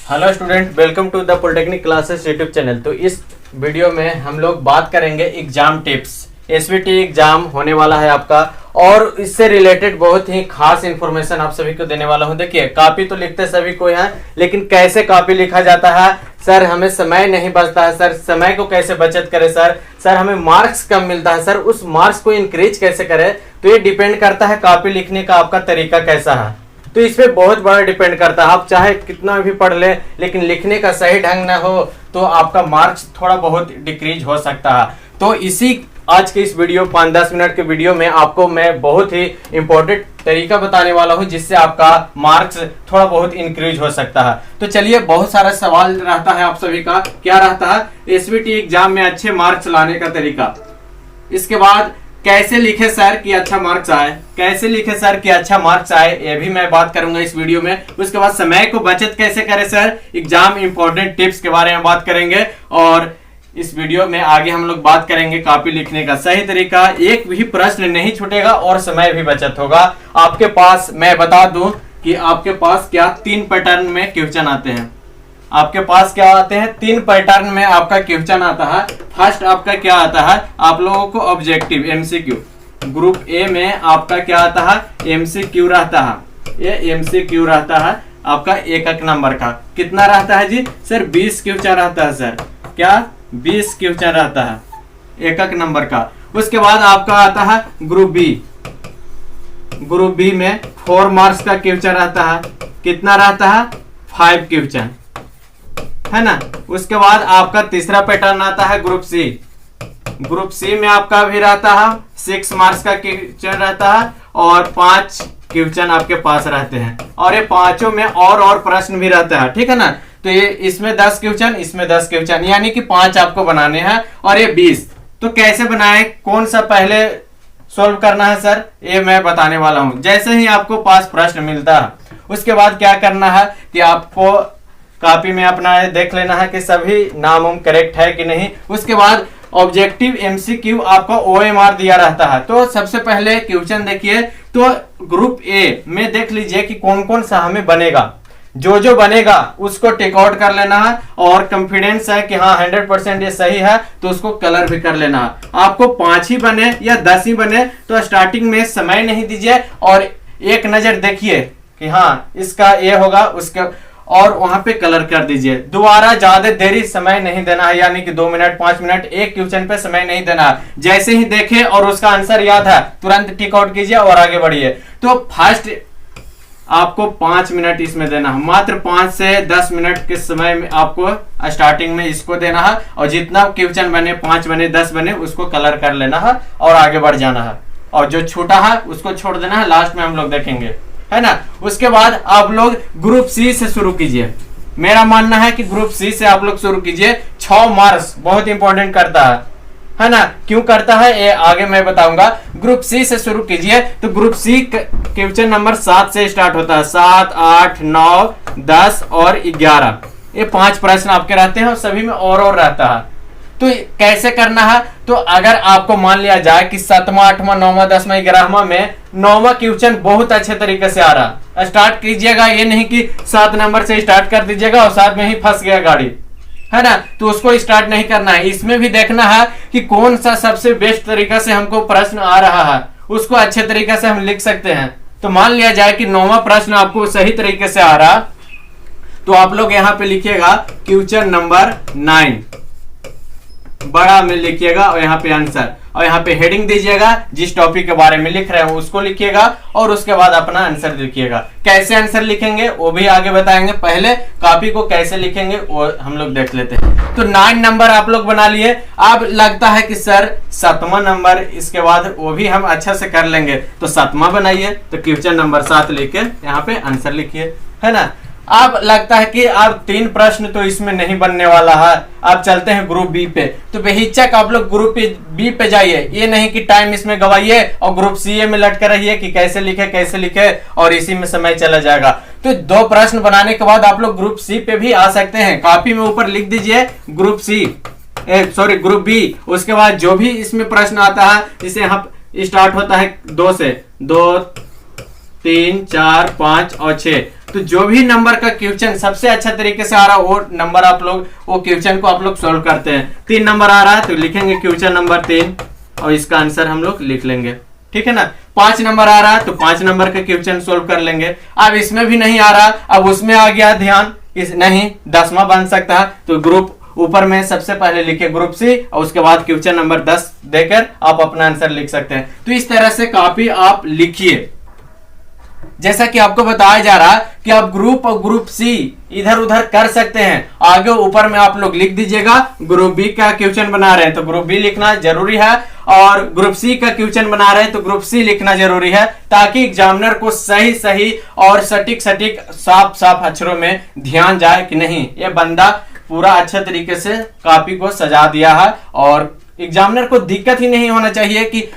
Hello student, welcome to the polytechnic classes YouTube channel. तो इस video में हम लोग बात करेंगे एग्जाम टिप्स। एसवीटी एग्जाम होने वाला है आपका और इससे रिलेटेड बहुत ही खास इंफॉर्मेशन आप सभी को देने वाला हूं। देखिए, कॉपी तो लिखते सभी को हैं, लेकिन कैसे कॉपी लिखा जाता है सर, हमें समय नहीं बचता है सर, समय को कैसे बचत करें सर हमें मार्क्स कम मिलता है सर, उस मार्क्स को इंक्रीज कैसे करें। तो ये डिपेंड करता है कॉपी लिखने का आपका तरीका कैसा है। तो इस पे बहुत बड़ा डिपेंड करता है। आप चाहे कितना भी पढ़ ले, लेकिन लिखने का सही ढंग ना हो तो आपका मार्क्स थोड़ा बहुत डिक्रीज हो सकता है। तो इसी आज के इस वीडियो 5-10 मिनट के वीडियो में आपको मैं बहुत ही इंपॉर्टेंट तरीका बताने वाला हूं, जिससे आपका मार्क्स थोड़ा बहुत इंक्रीज हो सकता है। तो चलिए, बहुत सारा सवाल रहता है आप सभी का, क्या रहता है एसवीटी एग्जाम में अच्छे मार्क्स लाने का तरीका। इसके बाद कैसे लिखे सर कि अच्छा मार्क्स आए, कैसे लिखे सर कि अच्छा मार्क्स आए, ये भी मैं बात करूंगा इस वीडियो में। उसके बाद समय को बचत कैसे करें सर, एग्जाम इंपॉर्टेंट टिप्स के बारे में बात करेंगे। और इस वीडियो में आगे हम लोग बात करेंगे कॉपी लिखने का सही तरीका, एक भी प्रश्न नहीं छूटेगा और समय भी बचत होगा। आपके पास मैं बता दूं कि आपके पास क्या 3 पैटर्न में क्वेश्चन आते हैं। आपके पास क्या आते हैं, 3 पैटर्न में आपका क्वेश्चन आता है। फर्स्ट आपका क्या आता है, आप लोगों को ऑब्जेक्टिव एमसीक्यू। ग्रुप ए में आपका क्या आता है, एमसीक्यू रहता है। ये एमसीक्यू रहता है आपका 1 नंबर का। कितना रहता है जी सर, 20 क्वेश्चन रहता है सर। क्या 20 क्वेश्चन रहता है 1 नंबर का। उसके बाद आपका आता है ग्रुप बी। ग्रुप बी में 4 मार्क्स का क्वेश्चन रहता है। कितना रहता है, 5 क्वेश्चन है ना। उसके बाद आपका तीसरा पैटर्न आता है ग्रुप सी। ग्रुप सी में आपका भी रहता है 6 मार्क्स का क्वेश्चन रहता है और 5 क्वेश्चन आपके पास रहते हैं। और ये पांचों में और प्रश्न भी रहता है, ठीक है ना। तो ये इसमें 10 क्वेश्चन, इसमें 10 क्वेश्चन, यानी कि 5 आपको बनाने हैं और ये 20। तो कैसे बनाए, कौन सा पहले सोल्व करना है सर, ये मैं बताने वाला हूं। जैसे ही आपको पास प्रश्न मिलता है, उसके बाद क्या करना है कि आपको कॉपी में अपना देख लेना है कि सभी नाम करेक्ट है कि नहीं। उसके बाद ऑब्जेक्टिव एमसीक्यू आपका ओएमआर दिया रहता है। तो सबसे पहले क्वेश्चन देखिए, तो ग्रुप ए में देख लीजिए कि कौन कौन सा हमें बनेगा। जो बनेगा उसको टेक आउट कर लेना है और कॉन्फिडेंस है कि हाँ 100% ये सही है, तो उसको कलर भी कर लेना है। आपको 5 ही बने या 10 ही बने तो स्टार्टिंग में समय नहीं दीजिए और एक नजर देखिए कि हाँ इसका ये होगा, उसका और वहां पे कलर कर दीजिए। दोबारा ज्यादा देरी समय नहीं देना है, यानी कि 2 मिनट 5 मिनट एक क्वेश्चन पे समय नहीं देना है। जैसे ही देखे और उसका आंसर याद है, तुरंत टिक आउट कीजिए और आगे बढ़िए। तो फर्स्ट आपको 5 मिनट इसमें देना है, मात्र 5 से 10 मिनट के समय में आपको स्टार्टिंग में इसको देना है। और जितना क्वेश्चन बने, 5 बने 10 बने, उसको कलर कर लेना है और आगे बढ़ जाना है। और जो छोटा है उसको छोड़ देना है, लास्ट में हम लोग देखेंगे, है ना। उसके बाद आप लोग ग्रुप सी से शुरू कीजिए। मेरा मानना है कि ग्रुप सी से आप लोग शुरू कीजिए। 6 मार्क्स बहुत इंपॉर्टेंट करता है ना। क्यों करता है ये आगे मैं बताऊंगा। ग्रुप सी से शुरू कीजिए। तो ग्रुप सी क्वेश्चन नंबर 7 से स्टार्ट होता है। 7, 8, 9, 10 और 11, ये 5 प्रश्न आपके रहते हैं और सभी में और रहता है। तो कैसे करना है, तो अगर आपको मान लिया जाए कि 7वां 8वां 9वां 10वां 11वां में 9वां क्वेश्चन बहुत अच्छे तरीके से आ रहा, स्टार्ट कीजिएगा। ये नहीं कि 7 नंबर से स्टार्ट कर दीजिएगा और 7 में ही फंस गया गाड़ी, है ना। तो उसको स्टार्ट नहीं करना है। इसमें भी देखना है कि कौन सा सबसे बेस्ट तरीका से हमको प्रश्न आ रहा है, उसको अच्छे तरीके से हम लिख सकते हैं। तो मान लिया जाए कि 9वां प्रश्न आपको सही तरीके से आ रहा, तो आप लोग यहाँ पे लिखिएगा क्वेश्चन नंबर 9 बड़ा में लिखिएगा और यहाँ पे आंसर, और यहाँ पे हेडिंग दीजिएगा। जिस टॉपिक के बारे में लिख रहे हो उसको लिखिएगा और उसके बाद अपना आंसर लिखिएगा। कैसे आंसर लिखेंगे वो भी आगे बताएंगे, पहले कॉपी को कैसे लिखेंगे वो हम लोग देख लेते हैं। तो 9 नंबर आप लोग बना लिए। अब लगता है कि सर 7वां नंबर, इसके बाद वो भी हम अच्छा से कर लेंगे, तो 7वां बनाइए। तो क्वेश्चन नंबर 7 लेके यहाँ पे आंसर लिखिए, है ना। अब लगता है कि अब 3 प्रश्न तो इसमें नहीं बनने वाला है, अब चलते हैं ग्रुप बी पे। तो बेहिचक आप लोग ग्रुप बी पे जाइए। ये नहीं कि टाइम इसमें गवाइए और ग्रुप सी में लटके रहिए कि कैसे लिखे और इसी में समय चला जाएगा। तो 2 प्रश्न बनाने के बाद आप लोग ग्रुप सी पे भी आ सकते हैं। कॉपी में ऊपर लिख दीजिए ग्रुप सी, ग्रुप बी। उसके बाद जो भी इसमें प्रश्न आता है, इसे यहाँ स्टार्ट होता है 2 से, 2, 3, 4, 5 और 6। तो जो भी नंबर का क्वेश्चन सबसे अच्छा तरीके से आ रहा है वो नंबर आप लोग वो क्वेश्चन को आप लोग सोल्व करते हैं। 3 नंबर आ रहा है तो लिखेंगे क्वेश्चन नंबर 3 और इसका आंसर हम लोग लिख लेंगे, ठीक है ना। 5 नंबर आ रहा है तो 5 नंबर का क्वेश्चन सोल्व कर लेंगे। अब इसमें भी नहीं आ रहा, अब उसमें आ गया ध्यान, इस नहीं 10वां बन सकता है तो ग्रुप ऊपर में सबसे पहले लिखे ग्रुप सी और उसके बाद क्वेश्चन नंबर 10 देकर आप अपना आंसर लिख सकते हैं। तो इस तरह से कॉपी आप लिखिए। जैसा कि आपको बताया जा रहा है कि आप ग्रुप और ग्रुप सी इधर उधर कर सकते हैं। आगे ऊपर में आप लोग लिख दीजिएगा ग्रुप बी का क्वेश्चन बना रहे हैं तो ग्रुप बी लिखना जरूरी है, और ग्रुप सी का क्वेश्चन बना रहे हैं तो ग्रुप सी लिखना जरूरी है, ताकि एग्जामिनर को सही सही और सटीक सटीक साफ साफ अक्षरों में ध्यान जाए कि नहीं ये बंदा पूरा अच्छे तरीके से कॉपी को सजा दिया है। और एग्जामिनर को दिक्कत ही नहीं होना चाहिए कि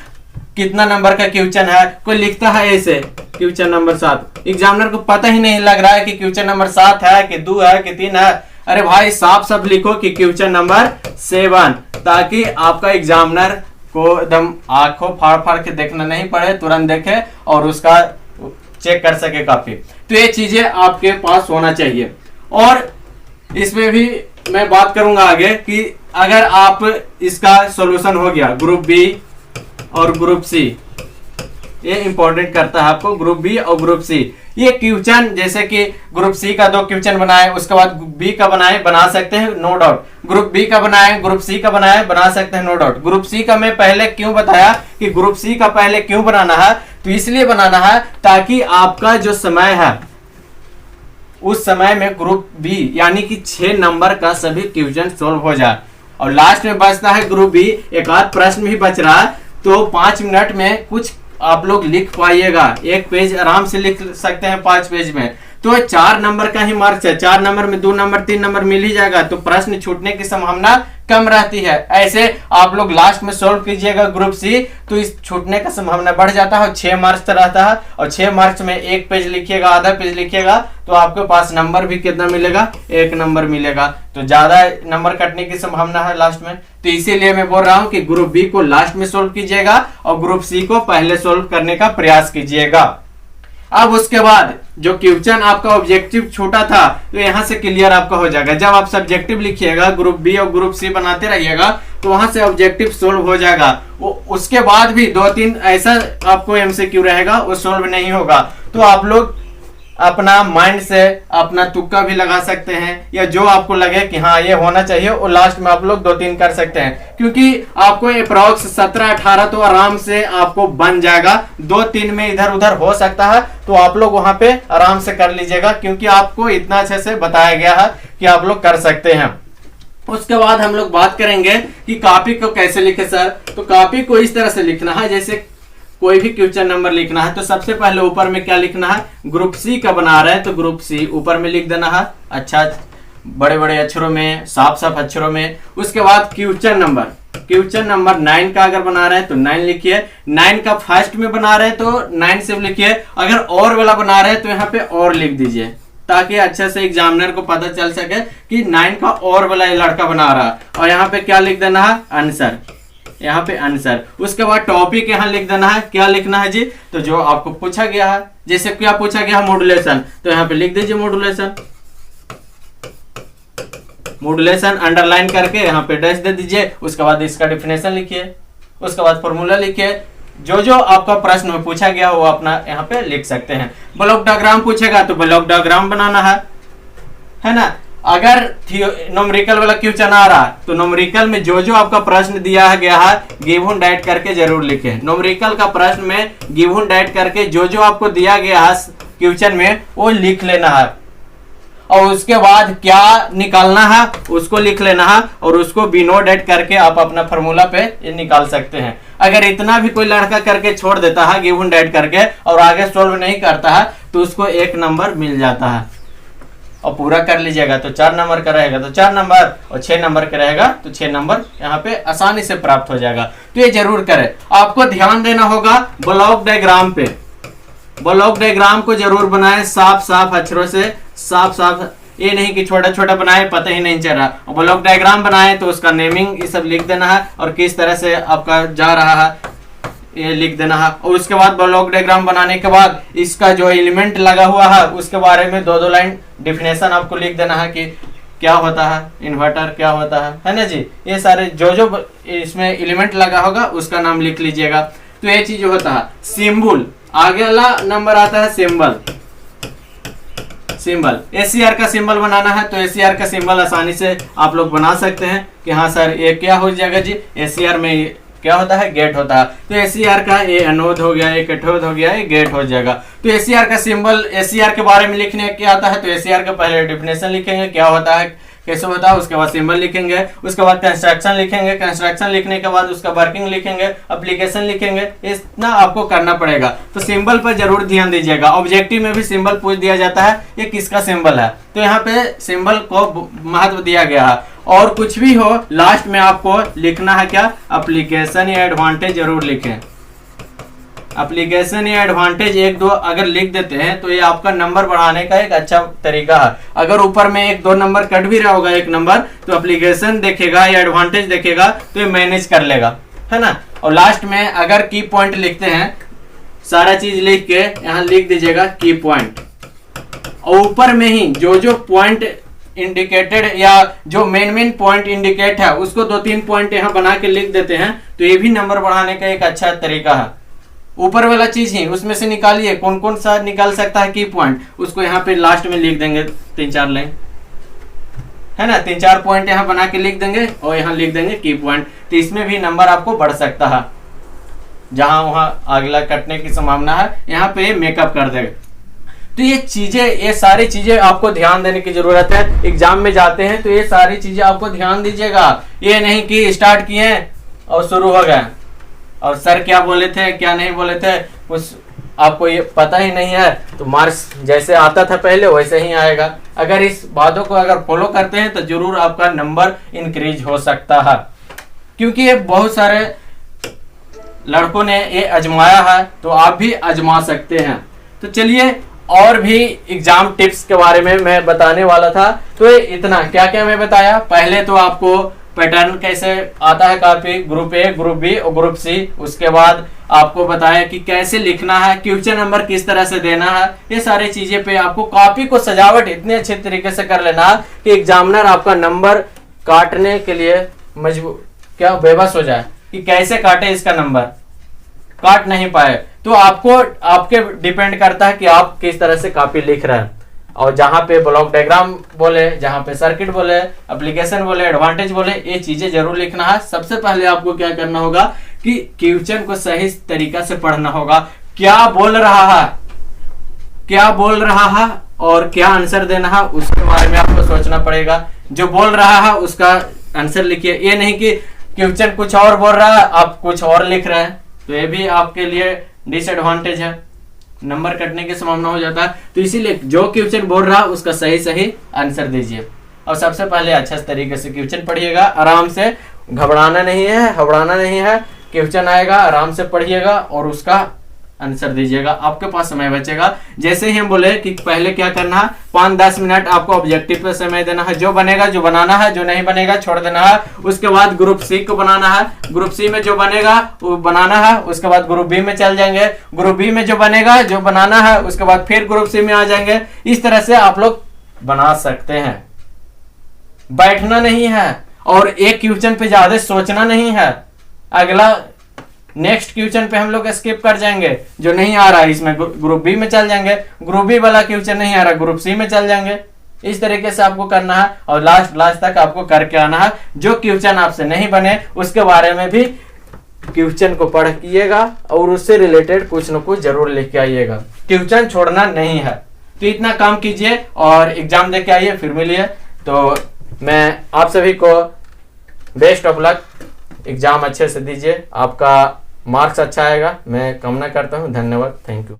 कितना नंबर का क्वेश्चन है। कोई लिखता है ऐसे क्वेश्चन नंबर 7, एग्जामिनर को पता ही नहीं लग रहा है कि क्वेश्चन नंबर 7 है कि 2 है कि 3 है। अरे भाई साफ साफ लिखो कि क्वेश्चन नंबर 7, ताकि आपका एग्जामिनर को एकदम आंखों फाड़ फाड़ के देखना नहीं पड़े, तुरंत देखे और उसका चेक कर सके कॉपी। तो ये चीजें आपके पास होना चाहिए। और इसमें भी मैं बात करूंगा आगे कि अगर आप इसका सॉल्यूशन हो गया ग्रुप बी और ग्रुप सी, ये इंपॉर्टेंट करता है आपको ग्रुप बी और ग्रुप सी। ये क्वेश्चन जैसे कि ग्रुप सी का 2 क्वेश्चन बनाए, उसके बाद बी का बनाए, बना सकते हैं नो डाउट। ग्रुप बी का बनाए, ग्रुप सी का बनाए, बना सकते हैं नो डाउट। ग्रुप सी का मैं पहले क्यों बताया कि ग्रुप सी का पहले क्यों बनाना है, तो इसलिए बनाना है ताकि आपका जो समय है उस समय में ग्रुप बी यानी कि 6 नंबर का सभी क्वेश्चन सोल्व हो जाए। और लास्ट में बचता है ग्रुप बी, एक आध प्रश्न भी बच रहा है तो 5 मिनट में कुछ आप लोग लिख पाइएगा। 1 पेज आराम से लिख सकते हैं 5 पेज में। तो 4 नंबर का ही मार्क्स है, 4 नंबर में 2 नंबर 3 नंबर मिल ही जाएगा, तो प्रश्न छूटने की संभावना कम रहती है। ऐसे आप लोग लास्ट में सोल्व कीजिएगा ग्रुप सी तो इस छूटने का संभावना बढ़ जाता है। 6 मार्क्स रहता है और 6 मार्क्स में 1 पेज लिखिएगा, आधा पेज लिखिएगा तो आपके पास नंबर भी कितना मिलेगा, 1 नंबर मिलेगा। तो ज्यादा नंबर कटने की संभावना है लास्ट में। तो इसीलिए मैं बोल रहा हूं कि ग्रुप बी को लास्ट में सोल्व कीजिएगा और ग्रुप सी को पहले सोल्व करने का प्रयास कीजिएगा। अब उसके बाद जो क्वेश्चन आपका ऑब्जेक्टिव छोटा था तो यहां से क्लियर आपका हो जाएगा। जब आप सब्जेक्टिव लिखिएगा ग्रुप बी और ग्रुप सी बनाते रहिएगा तो वहां से ऑब्जेक्टिव सोल्व हो जाएगा। उसके बाद भी 2-3 ऐसा आपको एमसीक्यू रहेगा वो सोल्व नहीं होगा। तो आप लोग अपना माइंड से अपना तुक्का भी लगा सकते हैं, या जो आपको लगे कि हाँ ये होना चाहिए वो लास्ट में आप लोग 2-3 कर सकते हैं, क्योंकि आपको अप्रॉक्स 17-18 तो आराम से आपको बन जाएगा। 2-3 में इधर उधर हो सकता है तो आप लोग वहां पे आराम से कर लीजिएगा, क्योंकि आपको इतना अच्छे से बताया गया है कि आप लोग कर सकते हैं। उसके बाद हम लोग बात करेंगे कि कॉपी को कैसे लिखे सर। तो कॉपी को इस तरह से लिखना है, जैसे कोई भी क्वेश्चन नंबर लिखना है तो सबसे पहले ऊपर में क्या लिखना है, ग्रुप सी का बना रहे हैं तो ग्रुप सी ऊपर में लिख देना है, अच्छा बड़े बड़े अक्षरों में, साफ साफ अक्षरों में। उसके बाद क्वेश्चन नंबर 9 का अगर बना रहे हैं तो 9 लिखिए। 9 का फर्स्ट में बना रहे हैं तो 9 से लिखिए। अगर और वाला बना रहे हैं तो यहाँ पे और लिख दीजिए, ताकि अच्छे से एग्जामिनर को पता चल सके कि 9 का और वाला लड़का बना रहा है। और यहाँ पे क्या लिख देना है, आंसर, यहाँ पे आंसर। उसके बाद टॉपिक यहाँ लिख देना है, क्या लिखना है जी, तो जो आपको पूछा गया है। जैसे क्या पूछा गया है, मॉड्यूलेशन, तो यहाँ पे लिख दीजिए मॉड्यूलेशन अंडरलाइन करके यहाँ पे डैश दे दीजिए। उसके बाद इसका डेफिनेशन लिखिए, उसके बाद फॉर्मूला लिखिए। जो जो आपका प्रश्न में पूछा गया वो अपना यहाँ पे लिख सकते हैं। ब्लॉक डायग्राम पूछेगा तो ब्लॉक डायग्राम बनाना है ना। अगर न्यूमेरिकल वाला क्वेश्चन आ रहा तो न्यूमेरिकल में जो जो आपका प्रश्न दिया गया है गिवन डाइट करके जरूर लिखें। न्यूमेरिकल का प्रश्न में गिवन डाइट करके जो जो आपको दिया गया है क्वेश्चन में वो लिख लेना है, और उसके बाद क्या निकालना है उसको लिख लेना है, और उसको बिनो डाइट करके आप अपना फॉर्मूला पे ये निकाल सकते हैं। अगर इतना भी कोई लड़का करके छोड़ देता है गिवन डाइट करके और आगे सोल्व नहीं करता है तो उसको 1 नंबर मिल जाता है। और पूरा कर लीजिएगा तो 4 नंबर का रहेगा तो 4 नंबर, और 6 नंबर का रहेगा तो 6 नंबर यहाँ पे आसानी से प्राप्त हो जाएगा। तो ये जरूर करें। आपको ध्यान देना होगा ब्लॉक डायग्राम पे। ब्लॉक डायग्राम को जरूर बनाएं साफ साफ अक्षरों से, साफ साफ, ये नहीं कि छोटा छोटा बनाए पता ही नहीं चल रहा। ब्लॉक डायग्राम बनाए तो उसका नेमिंग ये सब लिख देना है और किस तरह से आपका जा रहा है ये लिख देना है। और उसके बाद ब्लॉक डायग्राम बनाने के बाद इसका जो एलिमेंट लगा हुआ है उसके बारे में 2-2 लाइन डिफिनेशन आपको लिख देना है कि क्या होता है इन्वर्टर, क्या होता है ना जी। ये सारे जो इसमें एलिमेंट लगा होगा उसका नाम लिख लीजिएगा। तो ये चीज होता है। सिंबल, आगे वाला नंबर आता है सिंबल। सिंबल एसीआर का सिंबल बनाना है तो एसीआर का सिंबल आसानी से आप लोग बना सकते हैं कि हाँ सर ये क्या हो जाएगा जी, एसीआर में क्या होता है, गेट होता है। तो एसीआर का ये एनोड हो गया, ये कैथोड हो गया, ये गेट हो जाएगा। तो एसीआर का सिंबल, एसीआर के बारे में लिखने क्या आता है तो एसीआर का पहले डिफिनेशन लिखेंगे क्या होता है, कैसे होता है, उसके बाद सिंबल लिखेंगे, उसके बाद कंस्ट्रक्शन लिखेंगे, कंस्ट्रक्शन लिखने के बाद उसका वर्किंग लिखेंगे, एप्लीकेशन लिखेंगे। इतना आपको करना पड़ेगा। तो सिंबल पर जरूर ध्यान दीजिएगा। ऑब्जेक्टिव में भी सिंबल पूछ दिया जाता है ये किसका सिंबल है, तो यहाँ पे सिंबल को महत्व दिया गया है। और कुछ भी हो लास्ट में आपको लिखना है क्या, एप्लीकेशन या एडवांटेज जरूर लिखें। एप्लीकेशन या एडवांटेज 1-2 अगर लिख देते हैं तो ये आपका नंबर बढ़ाने का एक अच्छा तरीका है। अगर ऊपर में 1-2 नंबर कट भी रहा होगा एक नंबर, तो एप्लीकेशन देखेगा या एडवांटेज देखेगा तो ये मैनेज कर लेगा, है ना। और लास्ट में अगर की पॉइंट लिखते हैं, सारा चीज लिख के यहाँ लिख दीजिएगा की पॉइंट। और ऊपर में ही जो पॉइंट इंडिकेटेड या जो मेन पॉइंट इंडिकेट है उसको 2-3 पॉइंट यहाँ बना के लिख देते हैं तो ये भी नंबर बढ़ाने का एक अच्छा तरीका है। ऊपर वाला चीज ही उसमें से निकालिए, कौन कौन सा निकाल सकता है की पॉइंट, उसको यहाँ पे लास्ट में लिख देंगे 3-4 लाइन, है ना। 3-4 पॉइंट यहाँ बना के लिख देंगे और यहाँ लिख देंगे की पॉइंट। तो इसमें भी नंबर आपको बढ़ सकता है। जहां वहां अगला कटने की संभावना है यहाँ पे मेकअप कर देगा। तो ये चीजें, ये सारी चीजें आपको ध्यान देने की जरूरत है। एग्जाम में जाते हैं तो ये सारी चीजें आपको ध्यान दीजिएगा। ये नहीं कि स्टार्ट किए और शुरू हो गए और सर क्या बोले थे क्या नहीं बोले थे कुछ आपको ये पता ही नहीं है, तो मार्क्स जैसे आता था पहले वैसे ही आएगा। अगर इस बातों को अगर फॉलो करते हैं तो जरूर आपका नंबर इंक्रीज हो सकता है, क्योंकि ये बहुत सारे लड़कों ने ये आजमाया है, तो आप भी आजमा सकते हैं। तो चलिए, और भी एग्जाम टिप्स के बारे में मैं बताने वाला था। तो इतना क्या क्या मैं बताया, पहले तो आपको पैटर्न कैसे आता है काफी, ग्रुप ए, ग्रुप बी और ग्रुप सी। उसके बाद आपको बताया कि कैसे लिखना है, क्वेश्चन नंबर किस तरह से देना है। ये सारी चीजें पे आपको कॉपी को सजावट इतने अच्छे तरीके से कर लेना कि एग्जामिनर आपका नंबर काटने के लिए मजबूर क्या बेबस हो जाए कि कैसे काटे इसका नंबर, काट नहीं पाए। तो आपको आपके डिपेंड करता है कि आप किस तरह से कॉपी लिख रहे हैं। और जहां पे ब्लॉक डायग्राम बोले, जहां पे सर्किट बोले, एप्लीकेशन बोले, एडवांटेज बोले, ये चीजें जरूर लिखना है। सबसे पहले आपको क्या करना होगा कि क्वेश्चन को सही तरीका से पढ़ना होगा। क्या बोल रहा है, क्या बोल रहा है और क्या आंसर देना है, उसके बारे में आपको सोचना पड़ेगा। जो बोल रहा है उसका आंसर लिखिए। ये नहीं कि क्वेश्चन कुछ और बोल रहा है आप कुछ और लिख रहे हैं, तो ये भी आपके लिए डिसएडवांटेज है, नंबर कटने की संभावना हो जाता है। तो इसीलिए जो क्वेश्चन बोल रहा है उसका सही सही आंसर दीजिए। और सबसे पहले अच्छे तरीके से क्वेश्चन पढ़िएगा, आराम से, घबराना नहीं है, घबराना नहीं है। क्वेश्चन आएगा आराम से पढ़िएगा और उसका आंसर दीजिएगा, आपके पास समय बचेगा। जैसे ही हम बोले कि पहले क्या करना है, 5-10 मिनट आपको ऑब्जेक्टिव पे समय देना है। जो बनेगा जो बनाना है, जो नहीं बनेगा छोड़ देना है। उसके बाद ग्रुप सी को बनाना है, ग्रुप सी में जो बनेगा वो बनाना है। उसके बाद ग्रुप बी में चल जाएंगे, ग्रुप बी में जो बनेगा जो बनाना है, उसके बाद फिर ग्रुप सी में आ जाएंगे। इस तरह से आप लोग बना सकते हैं। बैठना नहीं है और एक क्वेश्चन पे ज्यादा सोचना नहीं है। अगला नेक्स्ट क्वेश्चन पे हम लोग स्किप कर जाएंगे, जो नहीं आ रहा है इसमें ग्रुप बी में चल जाएंगे। ग्रुप बी वाला क्वेश्चन नहीं आ रहा, ग्रुप सी में चल जाएंगे। इस तरीके से आपको करना है और लास्ट तक आपको करके आना है। जो क्वेश्चन आपसे नहीं बने उसके बारे में भी क्वेश्चन को पढ़िएगा और उससे रिलेटेड कुछ न कुछ जरूर लिख के आइएगा। क्वेश्चन छोड़ना नहीं है। तो इतना काम कीजिए और एग्जाम दे के आइए, फिर मिलिए। तो मैं आप सभी को बेस्ट ऑफ लक, एग्जाम अच्छे से दीजिए, आपका मार्क्स अच्छा आएगा मैं कामना करता हूँ। धन्यवाद, थैंक यू।